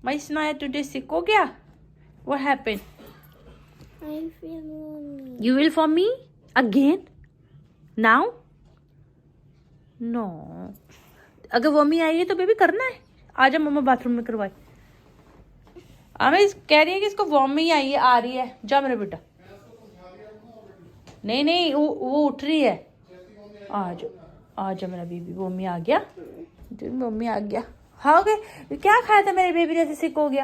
My Snaya today sick हो गया? What happened? I feel lonely. You will for me again? Now? No. अगर वॉमी आई है तो baby करना है. आजा मम्मा बाथरूम में करवाए. हमें कह रही है कि इसको वॉमी आई है, आ रही है. जा मेरा बेटा. नहीं वो उठ रही है. आजा मेरा बेबी. वॉमी आ गया. मम्मी आ गया. हाँ गए. क्या खाया था मेरे बेबी ने सिक हो गया?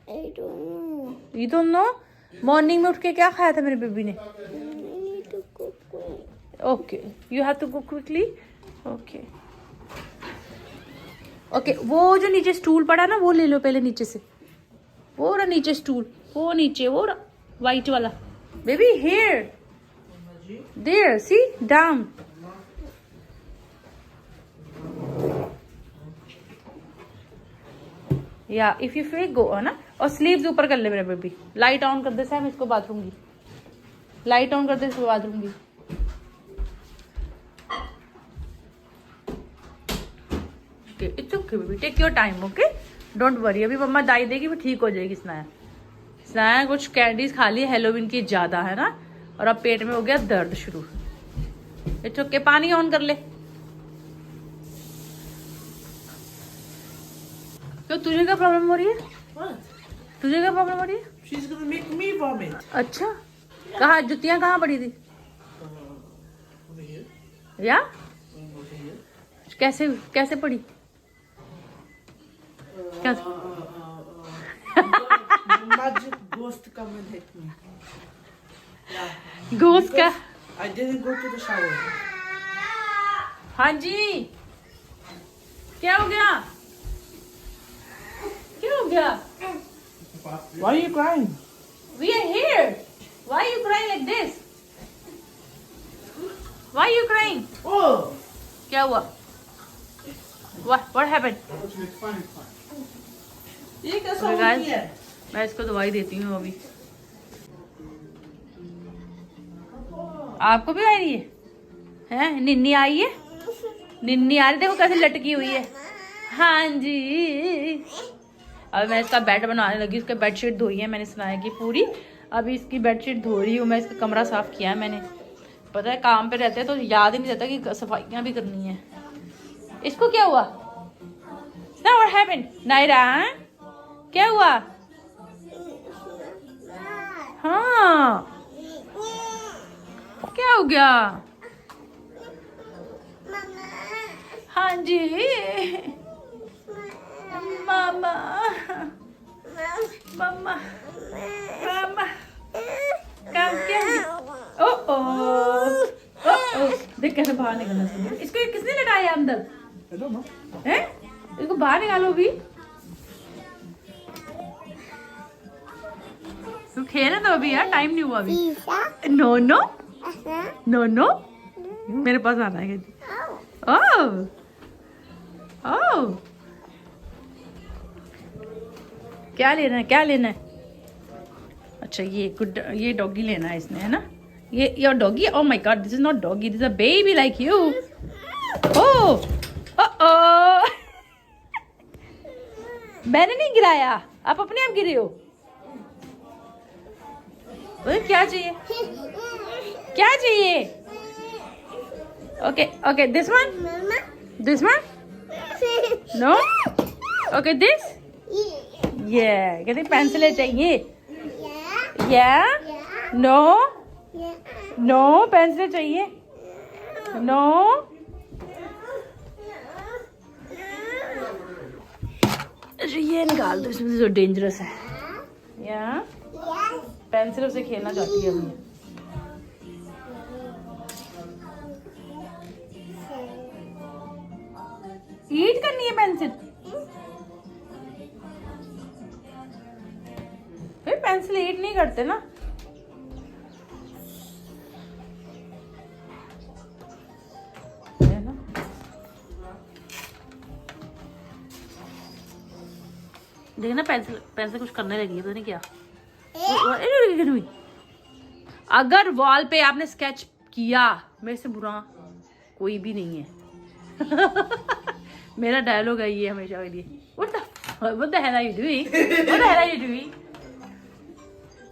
I don't know. You don't know? Morning में उठ के क्या खाया था मेरे बेबी ने? I need to cook. Okay you have to go quickly. Okay okay वो जो नीचे स्टूल पड़ा ना वो ले लो पहले नीचे से. वो रहा नीचे स्टूल. वो नीचे वो वाइट वाला. Baby here there see down. या इफ यू फील गो है ना. और स्लीव्स ऊपर कर ले मेरा बेबी. लाइट ऑन कर दे सैम इसको बाथरूम की. लाइट ऑन कर दे इसको बाथरूम की. It's okay baby. Take your time. Okay don't worry. अभी मम्मा दाई देगी वो ठीक हो जाएगी. स्नाया कुछ कैंडीज खा ली हेलोविन की ज्यादा है ना. और अब पेट में हो गया दर्द शुरू. It's okay. पानी ऑन कर ले. तो तुझे क्या प्रॉब्लम हो रही है? तुझे क्या प्रॉब्लम हो रही है? She's gonna make me vomit. अच्छा कहाँ जुतियाँ कहाँ पड़ी थी? Over here. या Over here. कैसे पड़ी? कैसे? Magic ghost come and hit me. Yeah. Ghost का. I didn't go to the shower. हाँ जी क्या हो गया? क्या हो गया? Why are you crying? We are here. Why are you crying like this? Why are you crying? Oh! क्या हुआ? What happened? ये कैसा Okay, हो guys. गया? मैं इसको दवाई देती हूँ अभी. आपको भी आ रही है? हैं? निन्नी आई है? निन्नी आ रही. देखो कैसे लटकी हुई है. हाँ जी. अब मैं इसका बेड बनाने लगी. इसका बेडशीट धोई है मैंने सुनाया कि पूरी. अभी इसकी बेडशीट धो रही हूँ मैं. इसका कमरा साफ किया है मैंने. पता है काम पे रहते हैं तो याद ही नहीं रहता कि सफाइयाँ भी करनी है. इसको क्या हुआ? What happened? नायरा क्या हुआ? हाँ क्या हो गया? हाँ जी मामा मम्मा मामा काम क्या? ओ देख कैसे बाहर निकलना चाहिए. इसको किसने लटाया अंदर? I don't know. हैं? इसको बाहर निकालो भी. तू खेल तो अभी यार. टाइम नहीं हुआ अभी. नो नो नो नो मेरे पास आना है. ओह ओह क्या लेना है? अच्छा ये डॉगी लेना है इसने है ना. ये your doggy. Oh my god this is not doggy. This is a baby like you. Oh मैंने नहीं गिराया. आप अपने आप गिरे हो. क्या चाहिए? Okay this one no. Okay this ये कहते पेंसिल चाहिए. या नो पेंसिल चाहिए. नो ये निकाल दो. इसमें जो डेंजरस है. या पेंसिल से खेलना चाहती है अभी. ईट करनी है पेंसिल. फिर पेंसिल ईट नहीं करते ना. है ना. देखना पेंसिल कुछ करने लगी है. तो नहीं क्या. अगर वॉल पे आपने स्केच किया मेरे से बुरा कोई भी नहीं है. मेरा डायलॉग है ये हमेशा के लिए. What the What the hell are you doing? What the hell are you doing?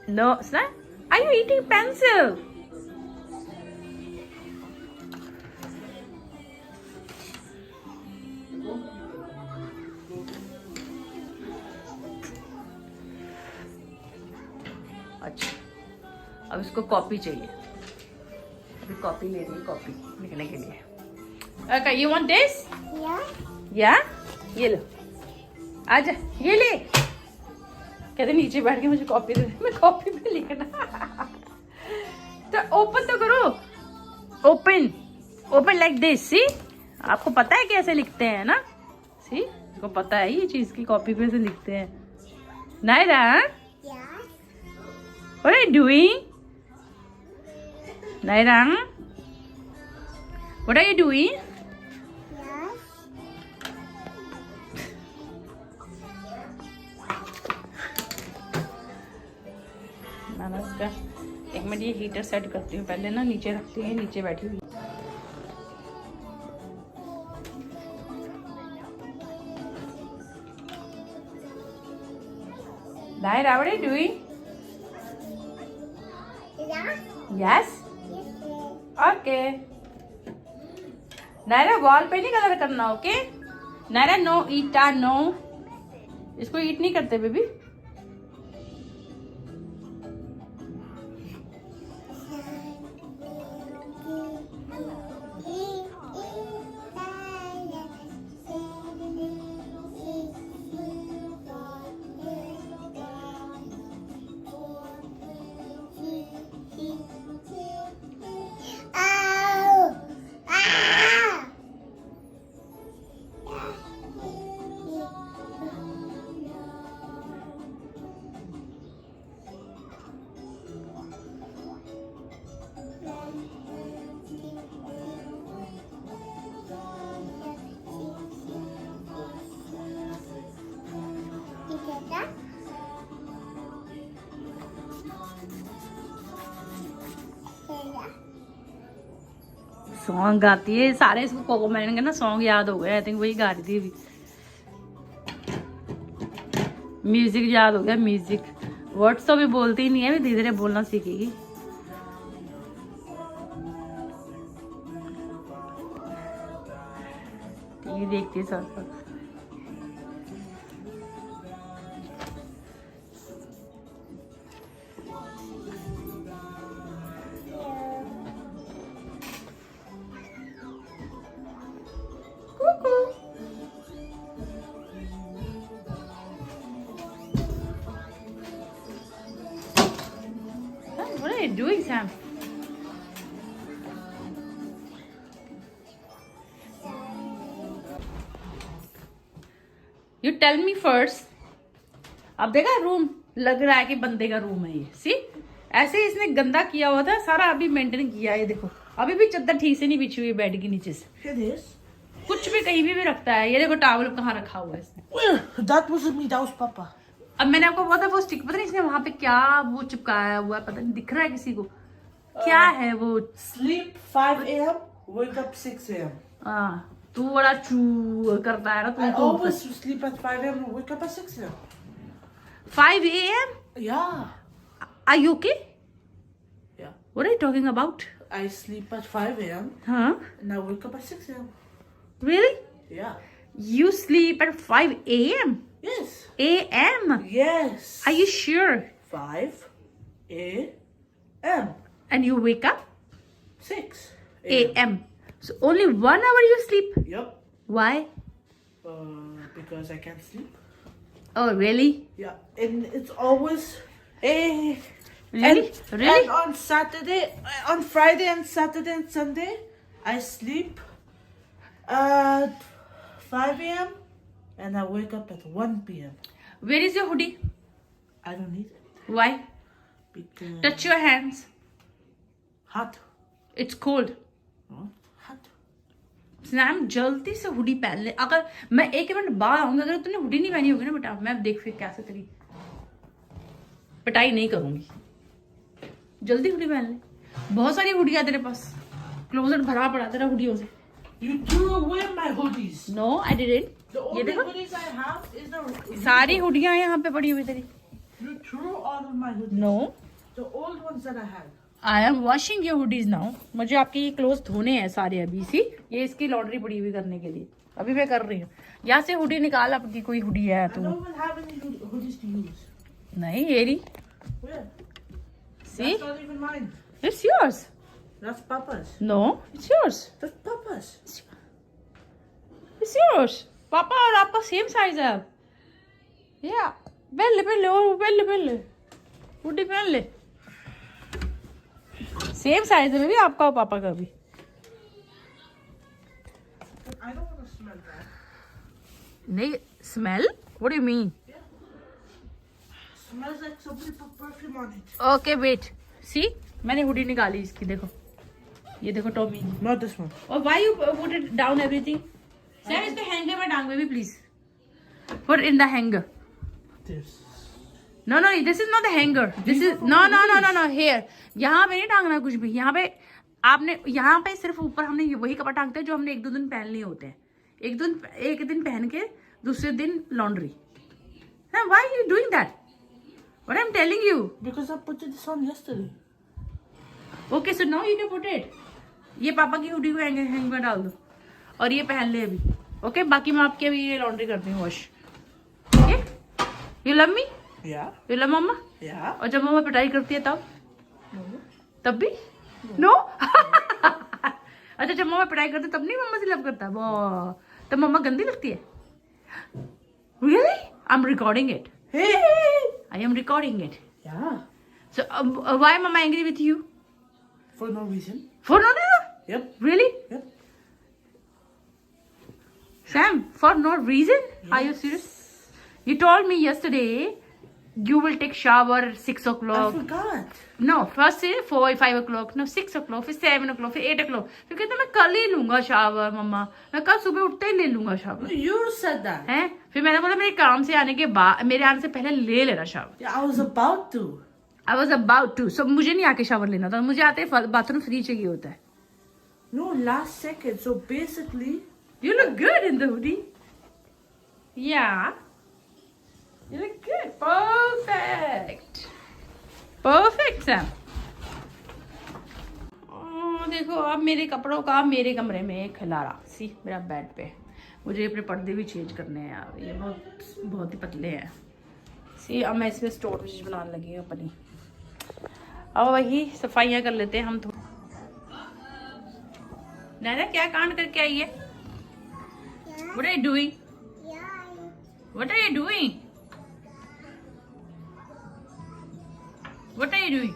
No, Sna, are you eating pencil? अच्छा, अब इसको कॉपी चाहिए। अभी कॉपी ले रही है, कॉपी लिखने के लिए। Okay, you want this? Yeah. Yeah? ये लो, आजा, ये ले। कहते नीचे बैठ के मुझे कॉपी दे, मैं कॉपी पे लिखना। तो ओपन तो करो, ओपन, ओपन लाइक दिस। सी, आपको पता है कैसे लिखते हैं ना? सी, आपको पता है ये चीज की कॉपी पे से लिखते हैं। Naira, Yeah. what are you doing? Naira, what are you doing? Yeah. मैंने उसका एक मिनट ये हीटर सेट करती हूँ पहले ना, नीचे रखती हूँ, नीचे बैठी हुई। Naira, what are you doing? Yeah. Yes? Okay. Naira wall पे नहीं कलर करना, ओके? नायरा नो ईटा, नो। इसको ईट नहीं करते बेबी। सॉन्ग गाती है सारे, इसको कोको मैलन का ना सॉन्ग याद हो गया। आई थिंक वही गा रही थी अभी। म्यूजिक याद हो गया, म्यूजिक। वर्ड्स तो अभी बोलती ही नहीं है, अभी धीरे धीरे बोलना सीखेगी। टीवी देखती है साथ साथ। What are you doing, Sam? You tell me first. अब देखा रूम लग रहा है कि बंदे का रूम है ये। सी, ऐसे इसने गंदा किया हुआ था सारा, अभी मेंटेन किया है। देखो अभी भी चद्दर ठीक से नहीं बिछी हुई बेड के नीचे से। It is. कुछ भी कहीं भी रखता है। ये देखो टॉवल कहाँ रखा हुआ है इसने। Well, that wasn't me. That was Papa. अब मैंने आपको बोला था वो स्टिक, पता नहीं इसने वहां पे क्या वो चिपकाया हुआ है, पता नहीं दिख रहा है किसी को क्या है वो। Sleep 5 a.m. Wake up 6 a.m. हाँ, तू बड़ा चू करता है ना I तू। always sleep at 5 a.m. and wake up at 6 a.m. 5 a.m. Yeah. Are you okay? Yeah. What are you talking about? I sleep at 5 a.m. Huh? and I wake up at 6 a.m. Really? Yeah. You sleep at 5 a.m. Yes. a.m. Yes. Are you sure? 5 a.m. And you wake up 6 a.m. So only 1 hour you sleep? Yep. Why? Because I can't sleep. Oh, really? Yeah. And it's always Really? And Really? on Saturday, on Friday and Saturday and Sunday, I sleep at 5 a.m. and I wake up at 1 p.m. Where is your hoodie? I don't need it Why? because Touch your hands. hot. It's cold. Huh? Hot. स्नैम जल्दी से hoodie पहन ले। अगर मैं 1 minute बाद आऊंगी, अगर तूने हुडी नहीं पहनी होगी ना बेटा, मैं अब देख फिर कैसे तेरी पिटाई नहीं करूंगी। जल्दी हुडी पहन ले। बहुत सारी हुडियां तेरे पास, क्लोजेट भरा पड़ा तेरा हुडियों से। You threw away my hoodies. No I didn't. The ये only देखो hoodies I have is the. सारी हुडियां यहाँ पे पड़ी हुई तेरी. You threw all of my hoodies. No, The old ones that I had. I am washing your hoodies now. मुझे आपके ये क्लोथ धोने हैं सारे अभी. सी ये इसकी लॉन्ड्री पड़ी हुई करने के लिए अभी मैं कर रही हूँ. यहाँ से हुडी निकाल आपकी कोई हुडी है I तो. don't even have any hoodies to use. नहीं ये रही. Where? See, That's not even mine. it's yours. That's Papa's. No, it's yours. That's Papa's. It's yours. पापा और आपका सेम साइज है. या पहन ले और पहन ले हुडी पहन ले. सेम साइज है भी आपका और पापा का भी. I don't want to smell that. No smell. What do you mean? Smells like somebody put perfume on it. Okay wait. See मैंने हुडी निकाली इसकी. देखो ये देखो टॉमी. Not this one. और why you put it down everything? Sir इसको hanger में टांग baby please. Put in the hanger. This. No no this is not the hanger. This is no no no no no here. यहाँ पे नहीं टांगना कुछ भी. यहाँ पे आपने यहाँ पे सिर्फ ऊपर हमने वही कपड़ा टांगते हैं जो हमने 1-2 दिन पहन लिए होते हैं. एक दिन पहन के दूसरे दिन laundry. Why you doing that? What I am telling you. Because I put this on yesterday. Okay so now you can put it. ये पापा की हुडी को हैंग में डाल दो और ये पहन ले अभी. ओके बाकी मैं आपके अभी ये लॉन्ड्री करती हूँ wash. Okay you love me. Yeah. You love mamma. Yeah. और जब मम्मा पिटाई करती है तब भी नो. अच्छा जब मम्मा पिटाई करती है तब नहीं मम्मा से लव करता. वाह तब मम्मा गंदी लगती है. Really I am recording it. Hey. I am recording it. Yeah. So why mamma angry with you? For no reason. For no reason. Yep. Really Yep. Sam, for no reason? Are you serious? You told me yesterday you will take shower at 6 I o'clock. forgot. No, first say 4-5 o'clock, no 6 o'clock, फिर 7 o'clock, फिर 8 o'clock. फिर कहता मैं कल ही लूंगा shower मम्मा. मैं कल सुबह उठते ही ले लूंगा शावर. You said that. हैं? फिर मैंने बोला मेरे काम से आने के बाद मेरे आने से पहले ले लेना shower. Yeah, I was about to. I was about to. So मुझे नहीं आके शावर लेना था. मुझे आते ही बाथरूम फ्री चाहिए होता है. No, last second. So basically. You look good in the hoodie. Yeah. You look good. Perfect. Perfect, Sam. देखो अब मेरे कपड़ों का मेरे कमरे में खिलारा. सी मेरा बेड पे. मुझे अपने पर्दे भी चेंज करने हैं यार. ये बहुत ही पतले हैं. सी अब मैं इसमें स्टोर चीज बनाने लगी हूँ अपनी. अब वही सफाइयाँ कर लेते हैं हम. थोड़ी नैना क्या कांड करके आई है? What are you doing? What are you doing? What are you doing?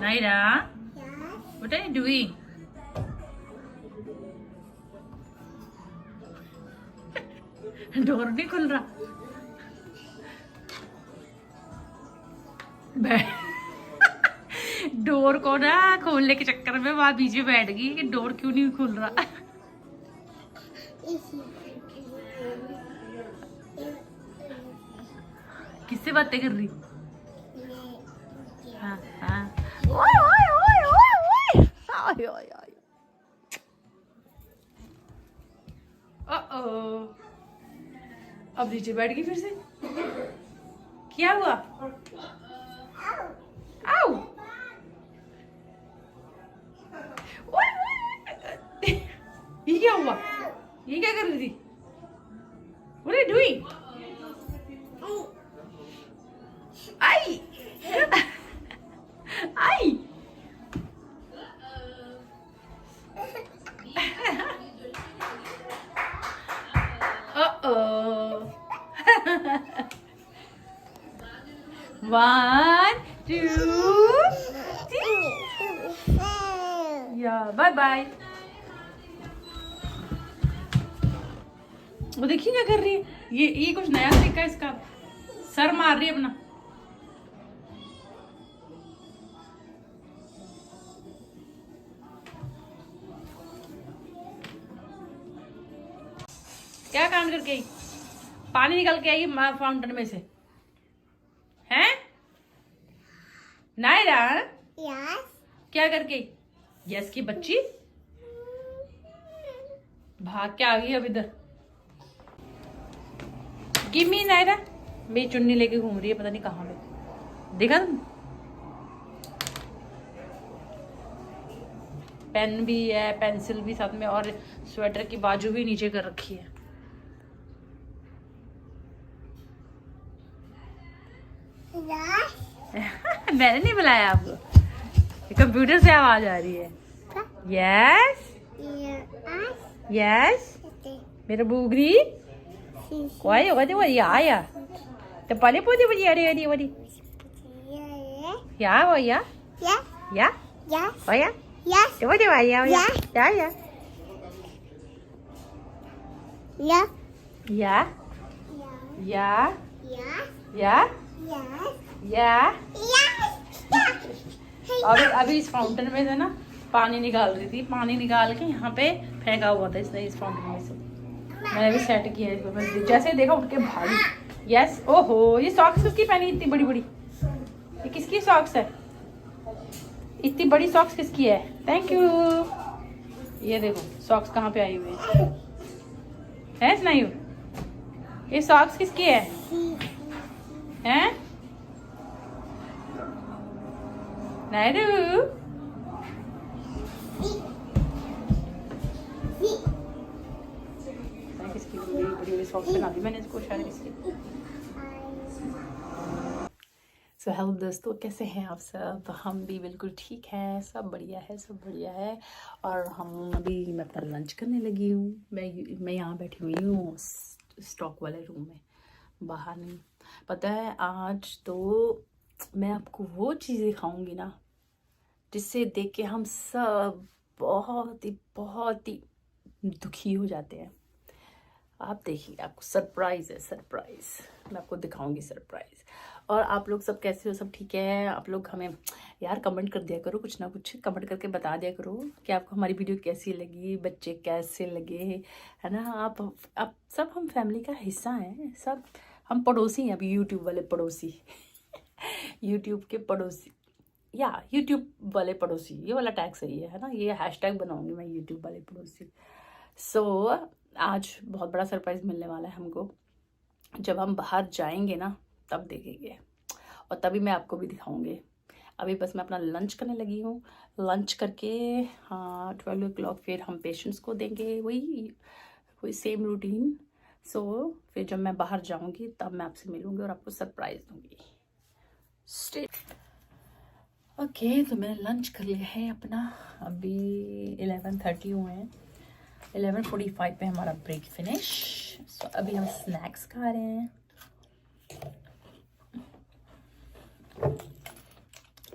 Naira, what are you doing? Door नहीं खुल रहा. डोर को ना खोलने के चक्कर में वहां बीच में बैठ गई कि डोर क्यों नहीं खुल रहा. किससे बातें कर रही? हाँ हाँ. ओए ओए ओए ओए ओए. ओए ओए ओए. ओ अब नीचे बैठ गई फिर से. क्या हुआ? आओ. ये क्या हुआ? ये क्या कर रही थी? What are you doing? I. I. Uh-oh. 1, 2, 3. Yeah, bye-bye. वो देखिए क्या कर रही है. ये कुछ नया तरीका है इसका. सर मार रही है अपना. क्या काम करके आई? पानी निकल के आई फाउंटेन में से. हैं? नायरा Yes. क्या करके आई? यस की बच्ची. भाग के आ गई अब इधर। Give me Naira. मेरी चुन्नी लेके घूम रही है पता नहीं कहाँ पे, देखा तुम? पेन भी है, पेंसिल भी साथ में, और स्वेटर की बाजू भी नीचे कर रखी है। मैंने नहीं बुलाया आपको, कंप्यूटर से आवाज आ रही है। यस यस मेरा बुगरी कोई होगा तो वही आया तो पले पोते बड़ी अरे अरे बड़ी या वो या वो या तो वो देवा या या या अभी इस फाउंटेन में से ना पानी निकाल रही थी, पानी निकाल के यहाँ पे फेंका हुआ था इसने इस फाउंटेन में से। मैंने भी सेट किया इसको, बस जैसे देखा उठ के भागी। यस ओहो ये सॉक्स किसकी पहनी इतनी बड़ी बड़ी? ये किसकी सॉक्स है? इतनी बड़ी सॉक्स किसकी है? Thank you. ये देखो सॉक्स कहाँ पे आई हुई है स्नायु? ये सॉक्स किसकी है? हैं नायरू? किसकी बड़ी बड़ी सॉक्स बना दी मैंने इसको शायद इसलिए। सो हेलो दोस्तों, कैसे हैं आप सब? हम भी बिल्कुल ठीक हैं, सब बढ़िया है, सब बढ़िया है। और हम अभी मैं अपना लंच करने लगी हूँ। मैं यहाँ बैठी हुई हूँ स्टॉक वाले रूम में, बाहर नहीं। पता है आज तो मैं आपको वो चीज़ दिखाऊंगी ना जिससे देख के हम सब बहुत ही दुखी हो जाते हैं। आप देखिए, आपको सरप्राइज है, सरप्राइज मैं आपको दिखाऊंगी सरप्राइज। और आप लोग सब कैसे हो? सब ठीक है? आप लोग हमें यार कमेंट कर दिया करो, कुछ ना कुछ कमेंट करके बता दिया करो कि आपको हमारी वीडियो कैसी लगी, बच्चे कैसे लगे, है ना? आप सब हम फैमिली का हिस्सा हैं, सब हम पड़ोसी हैं। अभी यूट्यूब वाले पड़ोसी यूट्यूब के पड़ोसी या यूट्यूब वाले पड़ोसी, ये वाला टैग सही है ना? ये हैशटैग बनाऊंगी मैं, यूट्यूब वाले पड़ोसी। सो आज बहुत बड़ा सरप्राइज मिलने वाला है हमको। जब हम बाहर जाएंगे ना तब देखेंगे, और तभी मैं आपको भी दिखाऊंगी। अभी बस मैं अपना लंच करने लगी हूँ। लंच करके हाँ 12 o'clock फिर हम पेशेंट्स को देंगे, वही सेम रूटीन। सो फिर जब मैं बाहर जाऊंगी तब मैं आपसे मिलूंगी और आपको सरप्राइज दूंगी। Stay okay. तो मैंने लंच कर लिया है अपना। अभी 11:30 हुए हैं, 11:45 पे हमारा ब्रेक फिनिश। सो अभी हम स्नैक्स खा रहे हैं।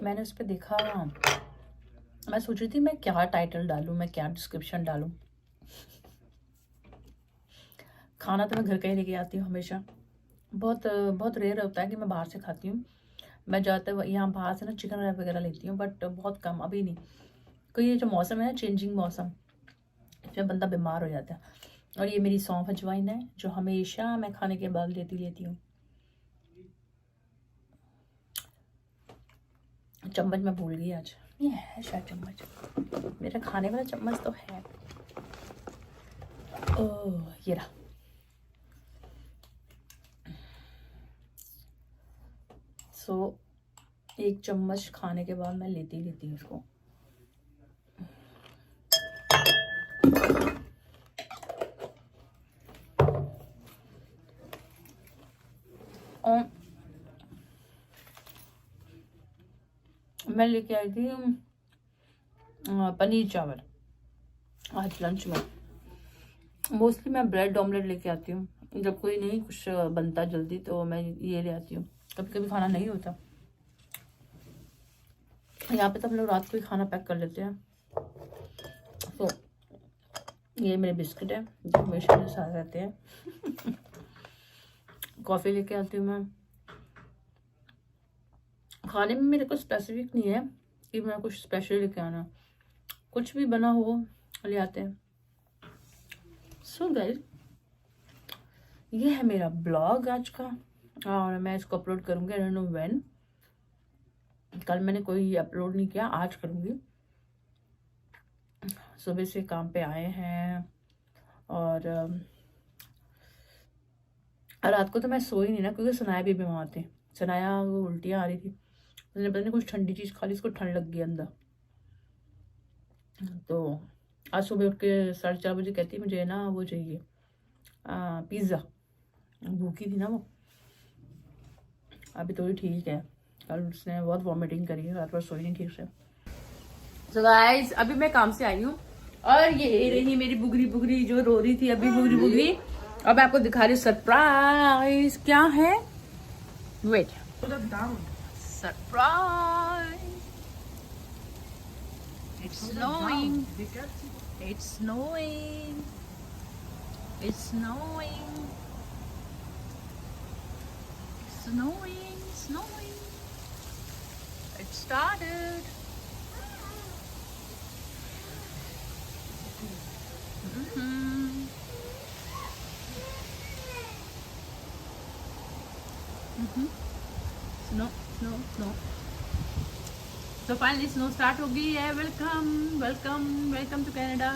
मैंने उस पर देखा, मैं सोच रही थी मैं क्या टाइटल डालूं, मैं क्या डिस्क्रिप्शन डालूं। खाना तो मैं घर का ही लेके आती हूँ हमेशा। बहुत रेयर होता है कि मैं बाहर से खाती हूँ। मैं ज़्यादातर यहाँ बाहर से ना चिकन वगैरह लेती हूँ, बट बहुत कम। अभी नहीं, क्योंकि ये जो मौसम है ना, चेंजिंग मौसम, इसमें बंदा बीमार हो जाता है। और ये मेरी सौंफ अजवाइन है जो हमेशा मैं खाने के बाद लेती हूँ। चम्मच मैं भूल गई आज, ये है शायद चम्मच, मेरा खाने वाला चम्मच तो है। ओह ये रहा। सो एक चम्मच खाने के बाद मैं लेती हूँ इसको। और मैं लेके आई थी पनीर चावल आज लंच में। मोस्टली मैं ब्रेड ऑमलेट लेके आती हूँ, जब कोई नहीं कुछ बनता जल्दी तो मैं ये ले आती हूँ। कभी कभी खाना नहीं होता, यहाँ पे तो हम लोग रात को ही खाना पैक कर लेते हैं। तो ये मेरे बिस्किट है जो हमेशा मेरे साथ रहते हैं। कॉफ़ी लेके आती हूँ मैं। खाने में मेरे को स्पेसिफिक नहीं है कि मैं कुछ स्पेशल लेके आना, कुछ भी बना हो ले आते हैं। सो गाइस, ये है मेरा ब्लॉग आज का, और मैं इसको अपलोड करूँगी आई डोंट नो व्हेन। कल मैंने कोई अपलोड नहीं किया, आज करूँगी। सुबह से काम पे आए हैं, और रात को तो मैं सोई नहीं ना, क्योंकि सनाया भी बीमार थे। सनाया वो उल्टियाँ आ रही थी, उसने पता नहीं कुछ ठंडी चीज़ खा ली, उसको ठंड लग गई अंदर। तो आज सुबह उठ के 4:30 बजे कहती मुझे ना वो चाहिए पिज़्ज़ा। भूखी थी ना वो। अभी तो ठीक है, कल उसने बहुत वॉमिटिंग करी है, रात भर सोई नहीं ठीक से। So guys, अभी मैं काम से आई हूँ और ये रही मेरी बुगरी बुगरी जो रो रही थी अभी, बुगरी बुगरी। अब मैं आपको दिखा रही हूँ सरप्राइज क्या है। Wait, surprise. It's snowing. It's snowing. It's snowing. Snowing. Snowing. It started. Snow, snow, snow. So finally snow start हो गई है। Welcome welcome welcome to Canada.